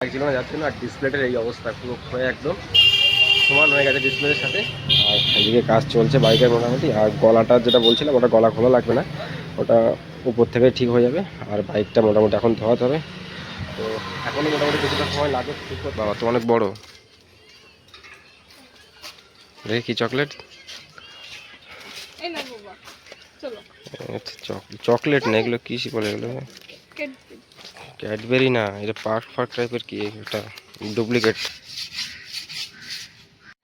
ছিল না যাচ্ছে না, আর ডিসপ্লেটার এই অবস্থা পুরো ক্ষয়ে একদম সমান হয়ে গেছে ডিসপ্লের সাথে। আর এদিকে কাজ চলছে বাইকের মোটামুটি। আর গলাটা যেটা বলছিলাম ওটা গলা খোলা লাগবে না, ওটা উপর থেকে ঠিক হয়ে যাবে। আর বাইকটা মোটামুটি এখন ধোয়াতে হবে, তো এখনও মোটামুটি কিছুটা সময় লাগে ঠিক করতে। বাবা তো অনেক বড় রে, কি চকলেট? চকলেট না এগুলো, কি বলে এগুলো? ক্যাডবেরি না, এটা পার্ক ফার্ক টাইপের কি এটা, ডুপ্লিকেট।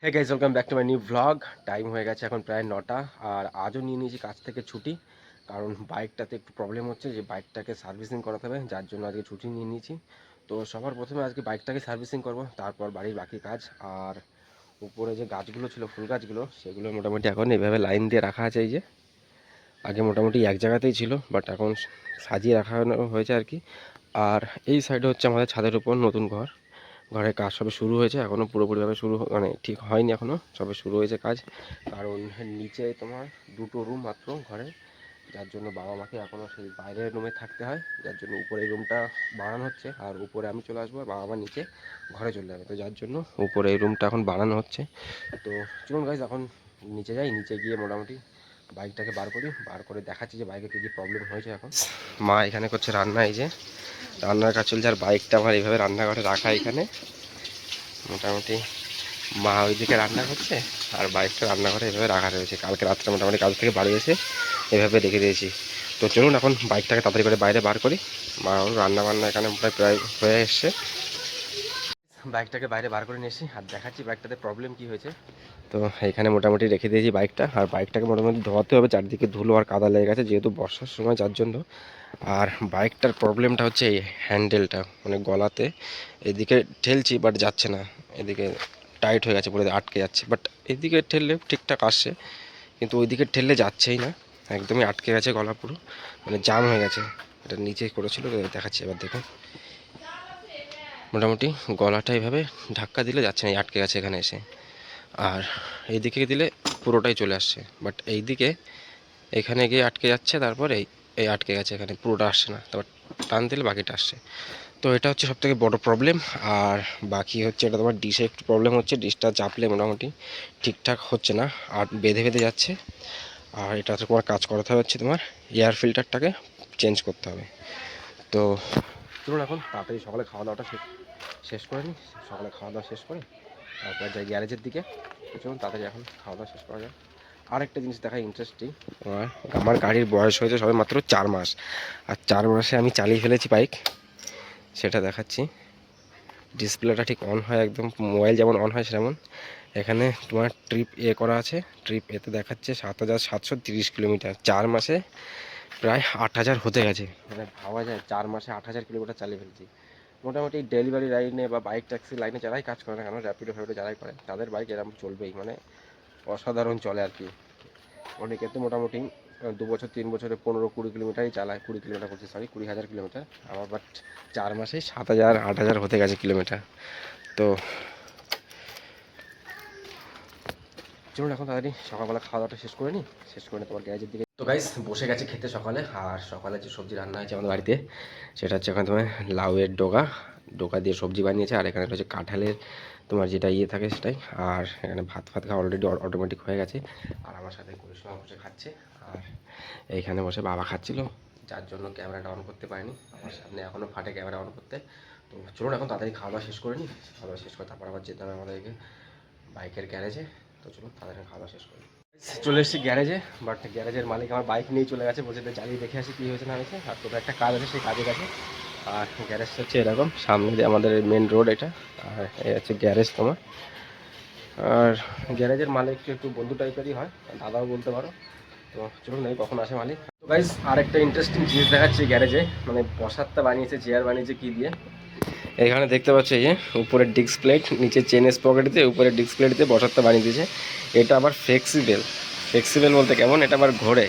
হ্যাঁ guys, welcome back to my new vlog. Time হয়ে গেছে এখন প্রায় 9টা। আর আজও নিয়ে নিয়েছি কাজ থেকে ছুটি, কারণ বাইকটাতে একটু প্রবলেম হচ্ছে, যে বাইকটাকে সার্ভিসিং করাতে হবে, যার জন্য আজকে ছুটি নিয়ে নিয়েছি। তো সবার প্রথমে আজকে বাইকটাকে সার্ভিসিং করব, তারপর বাড়ির বাকি কাজ। আর উপরে যে গাছগুলো ছিল, ফুল গাছগুলো, সেগুলো মোটামুটি এখন এইভাবে লাইন দিয়ে রাখা আছে। এই যে আগে মোটামুটি এক জায়গাতেই ছিল, বাট এখন সাজিয়ে রাখা হয়েছে আর কি। আর এই সাইডে হচ্ছে আমাদের ছাদের উপর নতুন ঘর, ঘরের কাজ সবে শুরু হয়েছে, এখনও পুরোপুরিভাবে শুরু মানে ঠিক হয়নি, এখনও সবে শুরু হয়েছে কাজ। কারণ নিচে তোমার দুটো রুম মাত্র ঘরে, যার জন্য বাবা মাকে এখনও সেই বাইরের রুমে থাকতে হয়, যার জন্য উপরে এই রুমটা বানানো হচ্ছে। আর উপরে আমি চলে আসবো, বাবা মা নিচে ঘরে চলে যাবে, তো যার জন্য উপরে এই রুমটা এখন বানানো হচ্ছে। তো চলুন গাইজ এখন নিচে যাই, নিচে গিয়ে মোটামুটি বাইকটাকে বার করি, বার করে দেখাচ্ছি যে বাইকে কী কী প্রবলেম হয়েছে। এখন মা এখানে করছে রান্না, এই যে রান্নার কাজ চলছে। আর বাইকটা আমার এইভাবে রান্নাঘরে রাখা এখানে মোটামুটি। মা ওইদিকে রান্না করছে আর বাইকটা রান্নাঘরে এভাবে রাখা রয়েছে। কালকে রাত্রে মোটামুটি কাজ থেকে বাড়ি এসে এভাবে রেখে দিয়েছি। তো চলুন এখন বাইকটাকে তাড়াতাড়ি করে বাইরে বার করি। মা রান্না বান্না এখানে প্রায় হয়ে এসছে। বাইকটাকে বাইরে বার করে নিয়ে এসেছি আর দেখাচ্ছি বাইকটাতে প্রবলেম কি হয়েছে। তো এখানে মোটামুটি রেখে দিয়েছি বাইকটা। আর বাইকটাকে মোটামুটি ধোয়াতে হবে, চারদিকে ধুলো আর কাদা লেগে গেছে যেহেতু বর্ষার সময়, যার জন্য। আর বাইকটার প্রবলেমটা হচ্ছে এই হ্যান্ডেলটা, মানে গলাতে এদিকে ঠেলছি বাট যাচ্ছে না, এদিকে টাইট হয়ে গেছে, পুরো আটকে যাচ্ছে। বাট এদিকে ঠেললে ঠিকঠাক আসছে, কিন্তু ওইদিকে ঠেললে যাচ্ছেই না, একদমই আটকে গেছে গলা, পুরো মানে জাম হয়ে গেছে। এটা নিচে করেছিল, দেখাচ্ছি এবার দেখুন। মোটামুটি গলাটা এইভাবে ধাক্কা দিলে যাচ্ছে না, আটকে গেছে এখানে এসে। আর এইদিকে দিলে পুরোটাই চলে আসছে, বাট এইদিকে এখানে গিয়ে আটকে যাচ্ছে, তারপর এই আটকে গেছে এখানে, পুরোটা আসছে না, তারপর টান দিলে বাকিটা আসছে। তো এটা হচ্ছে সবথেকে বড় প্রবলেম। আর বাকি হচ্ছে এটা তোমার ডিশে একটু প্রবলেম হচ্ছে, ডিশটা চাপলে মোটামুটি ঠিকঠাক হচ্ছে না, আর বেঁধে বেঁধে যাচ্ছে। আর এটা তোমার কাজ করাতে হচ্ছে, তোমার এয়ার ফিল্টারটাকে চেঞ্জ করতে হবে। তো চলুন এখন তাড়াতাড়ি সকালে খাওয়া দাওয়াটা শেষ করে নিই। সকালে খাওয়া দাওয়া শেষ করে তারপর যাই গ্যারেজের দিকে। তো চলুন তাড়াতাড়ি এখন খাওয়া দাওয়া শেষ করা যায়। আরেকটা জিনিস দেখা ইন্টারেস্টিং, আমার গাড়ির বয়স হয়েছে সবে মাত্র 4 মাস। আর 4 মাসে আমি চালিয়ে ফেলেছি বাইক, সেটা দেখাচ্ছি। ডিসপ্লেটা ঠিক অন হয় একদম, মোবাইল যেমন অন হয় সেমন। এখানে তোমার ট্রিপ করা আছে, ট্রিপ এতে দেখাচ্ছে 7,730 কিলোমিটার। 4 মাসে প্রায় 8,000 হতে গেছে। মানে ভাবা যায় 4 মাসে 8,000 কিলোমিটার চালিয়ে ফেলছি। মোটামুটি ডেলিভারি লাইনে বা বাইক ট্যাক্সি লাইনে যারাই কাজ করে না কেন, র্যাপিডো ফ্যাপিডো যারাই করে, তাদের বাইক এরকম চলবেই, মানে অসাধারণ চলে আর কি। অনেকে তো মোটামুটি 2 বছর 3 বছরে 15-20 কিলোমিটারই চালায়, 20 কিলোমিটার করছে, সরি 20,000 কিলোমিটার। আমার বাট 4 মাসেই 7,000 8,000 হতে গেছে কিলোমিটার। তো চলুন এখন তাড়াতাড়ি সকালবেলা খাওয়া দাওয়াটা শেষ করে নিই, শেষ করে তোমার গ্যারেজের দিকে। তো গাইস বসে গেছে খেতে সকালে। আর সকালে যে সবজি রান্না হয়েছে আমাদের বাড়িতে, সেটা হচ্ছে এখানে তোমার লাউয়ের ডোকা ডোকা দিয়ে সবজি বানিয়েছে। আর এখানে হচ্ছে কাঁঠালের তোমার যেটা থাকে সেটাই। আর এখানে ভাত খাওয়া অলরেডি অটোমেটিক হয়ে গেছে। আর আমার সাথে পরিশ্রম বসে খাচ্ছে। আর এইখানে বসে বাবা খাচ্ছিল, যার জন্য ক্যামেরাটা অন করতে পারিনি, আমার সামনে এখনও ফাটে ক্যামেরা অন করতে। তো চলুন এখন তাড়াতাড়ি খাওয়া দাওয়া শেষ করে নিই। খাওয়া দাওয়া শেষ করে তারপর আবার যেতে হবে আমাদেরকে বাইকের গ্যারেজে। তো চলুন তাড়াতাড়ি খাওয়া দাওয়া শেষ করি। চলে এসেছি গ্যারেজে, বাট গ্যারেজের মালিক আমার বাইক নিয়ে চলে গেছে, বলছে চালিয়ে দেখে আসি কী হয়েছে না হয়েছে। আর তোদের একটা কাজ আছে, সেই কাজে গেছে। আর গ্যারেজটা হচ্ছে এরকম, সামনে দিয়ে আমাদের মেন রোড এটা। আর এই হচ্ছে গ্যারেজ তোমার। আর গ্যারেজের মালিক একটু বন্ধু টাইপেরই হয়, দাদাও বলতে পারো। তো চলুন এই কখন আসে মালিক। তো গাইস আরেকটা ইন্টারেস্টিং জিনিস দেখাচ্ছি গ্যারেজে, মানে বসারটা বানিয়েছে, চেয়ার বানিয়েছে কী দিয়ে। এখানে দেখতে পাচ্ছ এই যে উপরের ডিস্ক প্লেট, নিচে চেন স্পকেট দিয়ে উপরে ডিস্ক প্লেট দিয়ে বসারটা বানিয়ে দিয়েছে। এটা আবার ফ্লেক্সিবল, ফ্লেক্সিবল বলতে কেমন, এটা আবার ঘোরে।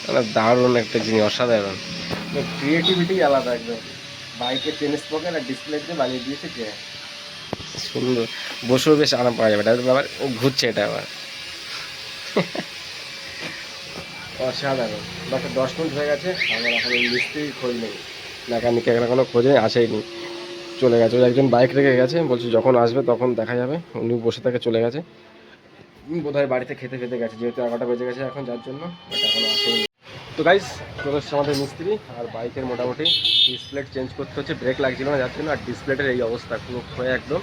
মানে দারুণ একটা জিনিস, অসাধারণ। ক্রিয়েটিভিটি আলাদা একদম। বাইকের চেন স্পকেট আর ডিসপ্লে দিয়ে বানিয়ে দিয়েছে, যে সুন্দর, বসেও বেশ আরাম পাওয়া যাবে। এটা আবার ঘুরছে, এটা আবার অসাধারণ। বাট 10 মিনিট হয়ে গেছে, আমার এখন মিস্ত্রির খোঁজ নেই, মেকানিক এখানে কোনো খোঁজে আসেনি। চলে গেছে, ওই একজন বাইক রেখে গেছে, বলছি যখন আসবে তখন দেখা যাবে। উনি বসে থেকে চলে গেছে, বোধহয় বাড়িতে খেতে খেতে গেছে, যেহেতু 11টা বেজে গেছে এখন, যার জন্য বাট এখনো আসেনি। তো গাইস চলে এসছে আমাদের মিস্ত্রি, আর বাইকের মোটামুটি ডিসপ্লেট চেঞ্জ করতে হচ্ছে, ব্রেক লাগছিল না যার জন্য। আর ডিসপ্লেটের এই অবস্থা, পুরো হয়ে একদম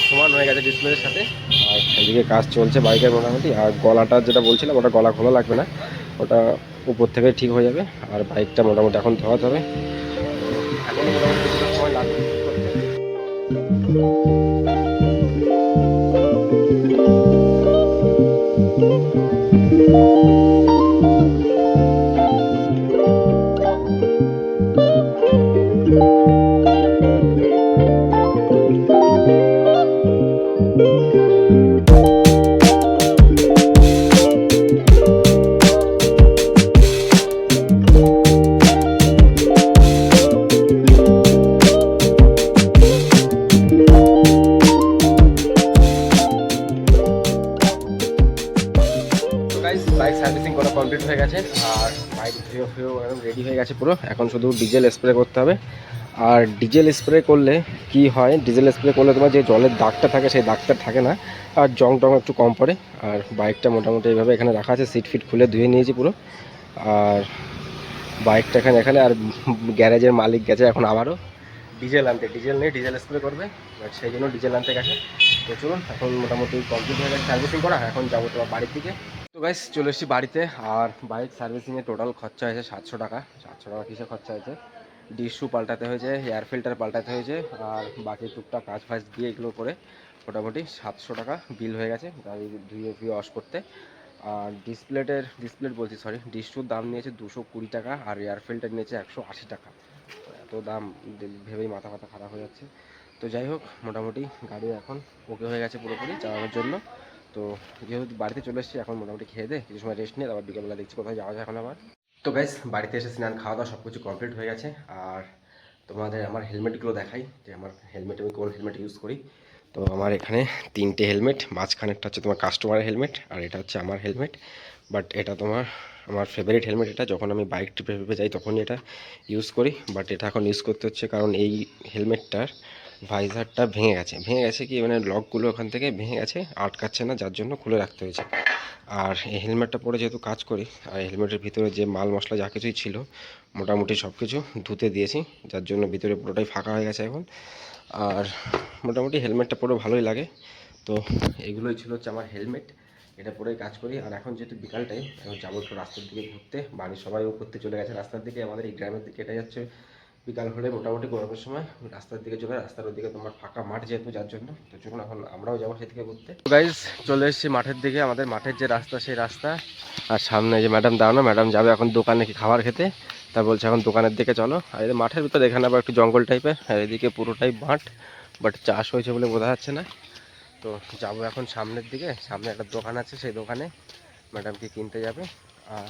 সমান হয়ে গেছে ডিসপ্লের সাথে। আর এদিকে কাজ চলছে বাইকের মোটামুটি। আর গলাটা যেটা বলছিলাম, ওটা গলা খোলা লাগবে না, ওটা উপর থেকে ঠিক হয়ে যাবে। আর বাইকটা মোটামুটি এখন ধোয়াতে হবে, এখন মোটামুটি কিছুটা সময় লাগবে ঠিক করতে। বাইক সার্ভিসিং করা কমপ্লিট হয়ে গেছে, আর বাইক ধুয়ে ফিয়েও একদম রেডি হয়ে গেছে পুরো। এখন শুধু ডিজেল স্প্রে করতে হবে। আর ডিজেল স্প্রে করলে কি হয়, ডিজেল স্প্রে করলে তোমার যে জলের দাগটা থাকে সেই দাগটা থাকে না, আর জং টং একটু কম পড়ে। আর বাইকটা মোটামুটি এইভাবে এখানে রাখা আছে, সিট ফিট খুলে ধুয়ে নিয়েছি পুরো। আর বাইকটা এখানে এখানে আর গ্যারেজের মালিক গেছে এখন আবারও ডিজেল আনতে, ডিজেল নেই, ডিজেল স্প্রে করবে, বাট সেই জন্য ডিজেল আনতে গেছে। তো চলুন, এখন মোটামুটি কমপ্লিট হয়ে গেছে সার্ভিসিং করা, এখন যাবো তোমার বাড়ির দিকে। তো গাইস চলে এসেছি বাড়িতে। আর বাইক সার্ভিসিংয়ে টোটাল খরচা হয়েছে 700 টাকা। 700 টাকা কিসে খরচা হয়েছে, ডিস্যু পাল্টাতে হয়েছে, এয়ার ফিল্টার পাল্টাতে হয়েছে, আর বাকি টুকটাক কাজ ফাজ দিয়ে এগুলো করে মোটামুটি 700 টাকা বিল হয়ে গেছে গাড়ি ধুয়ে ফিয়ে ওয়াশ করতে। আর ডিসপ্লেট বলছি সরি, ডিস্যুর দাম নিয়েছে 220 টাকা, আর এয়ার ফিল্টার নিয়েছে 180 টাকা। এত দাম ভেবেই মাথা খারাপ হয়ে যাচ্ছে। তো যাই হোক, মোটামুটি গাড়ি এখন ওকে হয়ে গেছে পুরোপুরি চালানোর জন্য। তো যেহেতু বাড়িতে চলে এসেছি, এখন মোটামুটি খেয়ে দে কিছু সময় রেস্ট নিয়ে তারপর বিকেলবেলা দেখছি কোথায় যাওয়া যায় এখন আবার। তো গাইস বাড়িতে এসে স্নান খাওয়া দাওয়া সব কিছু কমপ্লিট হয়ে গেছে। আর তোমাদের আমার হেলমেটগুলো দেখাই, যে আমার হেলমেট আমি কোন হেলমেট ইউজ করি। তো আমার এখানে 3টে হেলমেট, মাঝখানেরটা হচ্ছে তোমার কাস্টমারের হেলমেট, আর এটা হচ্ছে আমার হেলমেট। বাট এটা তোমার আমার ফেভারিট হেলমেট এটা, যখন আমি বাইক ট্রিপে যাই তখনই এটা ইউজ করি। বাট এটা এখন ইউজ করতে হচ্ছে কারণ এই হেলমেটটার ভাইজারটা ভেঙে গেছে কি মানে লকগুলো ওখান থেকে ভেঙে গেছে, আটকাচ্ছে না, যার জন্য খুলে রাখতে হয়েছে। আর এই হেলমেটটা পরে যেহেতু কাজ করি, আর হেলমেটের ভিতরে যে মাল মশলা যা কিছুই ছিল মোটামুটি সব কিছু ধুতে দিয়েছি, যার জন্য ভিতরে পুরোটাই ফাঁকা হয়ে গেছে এখন। আর মোটামুটি হেলমেটটা পুরো ভালোই লাগে। তো এগুলোই ছিল হচ্ছে আমার হেলমেট, এটা পরেই কাজ করি। আর এখন যেহেতু বিকাল টাইম, এখন যাবো একটু রাস্তার দিকে ঘুরতে, বাড়ির সবাইও ঘুরতে চলে গেছে রাস্তার দিকে, আমাদের এই গ্রামের দিকে এটাই হচ্ছে বিকাল হলে মোটামুটি গরমের সময় রাস্তার দিকে চলে, রাস্তার ওদিকে তোমার ফাঁকা মাঠ যেহেতু, যার জন্য। তো চলুন এখন আমরাও যাবো সেদিকে ঘুরতে। গাইজ চলে এসেছি মাঠের দিকে, আমাদের মাঠের যে রাস্তা সেই রাস্তা। আর সামনে যে ম্যাডাম দাঁড়ানো, ম্যাডাম যাবে এখন দোকানে কি খাবার খেতে, তা বলছে এখন দোকানের দিকে চলো। আর এই মাঠের ভিতরে এখানে আবার একটু জঙ্গল টাইপের, আর এদিকে পুরোটাই মাঠ, বাট চাষ হয়েছে বলে বোঝা যাচ্ছে না। তো যাবো এখন সামনের দিকে, সামনে একটা দোকান আছে, সেই দোকানে ম্যাডামকে কিনতে যাবে। আর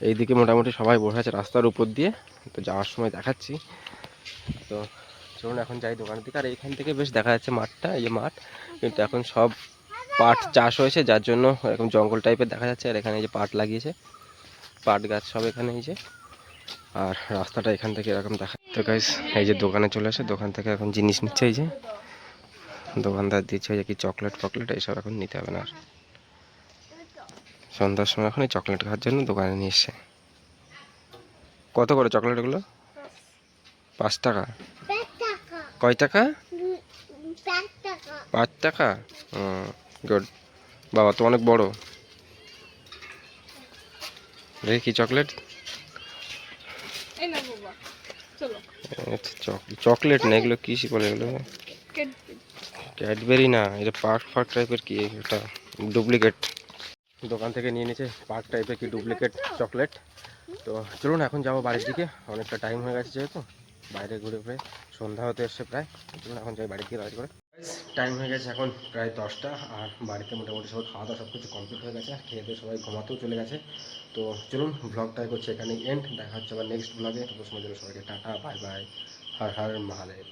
এইদিকে মোটামুটি সবাই বসে আছে রাস্তার উপর দিয়ে, তো যাওয়ার সময় দেখাচ্ছি। তো চলুন এখন যাই দোকানের দিকে। আর এইখান থেকে বেশ দেখা যাচ্ছে মাঠটা, এই যে মাঠ, কিন্তু এখন সব পাট চাষ হয়েছে, যার জন্য এরকম জঙ্গল টাইপের দেখা যাচ্ছে। আর এখানে এই যে পাট লাগিয়েছে, পাট গাছ সব এখানে এই যে। আর রাস্তাটা এখান থেকে এরকম দেখা। তো গাইস এই যে দোকানে চলে আসে, দোকান থেকে এখন জিনিস নিচ্ছে, এই যে দোকানদার দিচ্ছে যে কি চকলেট ফকলেট এইসব এখন নিতে হবে না। আর সন্ধ্যার সময় এখন এই চকলেট খাওয়ার জন্য দোকানে নিয়ে এসছে। কত করে চকলেটগুলো? 5 টাকা। কয় টাকা? 5 টাকা। গুড, বাবা তো অনেক বড়। দেখি কি চকলেট, চকলেট না এগুলো, কি বলে এগুলো? ক্যাডবেরি না, এটা পার্ক ফার্ক টাইপের কি এটা, ডুপ্লিকেট। দোকান থেকে নিয়ে নিয়েছে পার্ক টাইপের কি ডুপ্লিকেট চকলেট। তো চলুন এখন যাবো বাড়ির দিকে, অনেকটা টাইম হয়ে গেছে যেহেতু, বাইরে ঘুরে ঘুরে সন্ধ্যা হতে এসছে প্রায়। চলুন এখন যাই বাড়ির দিকে তাড়াতাড়ি করে। টাইম হয়ে গেছে এখন প্রায় 10টা, আর বাড়িতে মোটামুটি সবাই খাওয়া দাওয়া সব কিছু কমপ্লিট হয়ে গেছে, খেয়ে দিয়ে সবাই ঘুমাতেও চলে গেছে। তো চলুন ব্লগটাই করছে এখানেই এন্ড, দেখা হচ্ছে আবার নেক্সট ব্লগে। তত সময় জন্য সবাইকে tata, bye bye, Har Har Mahadev.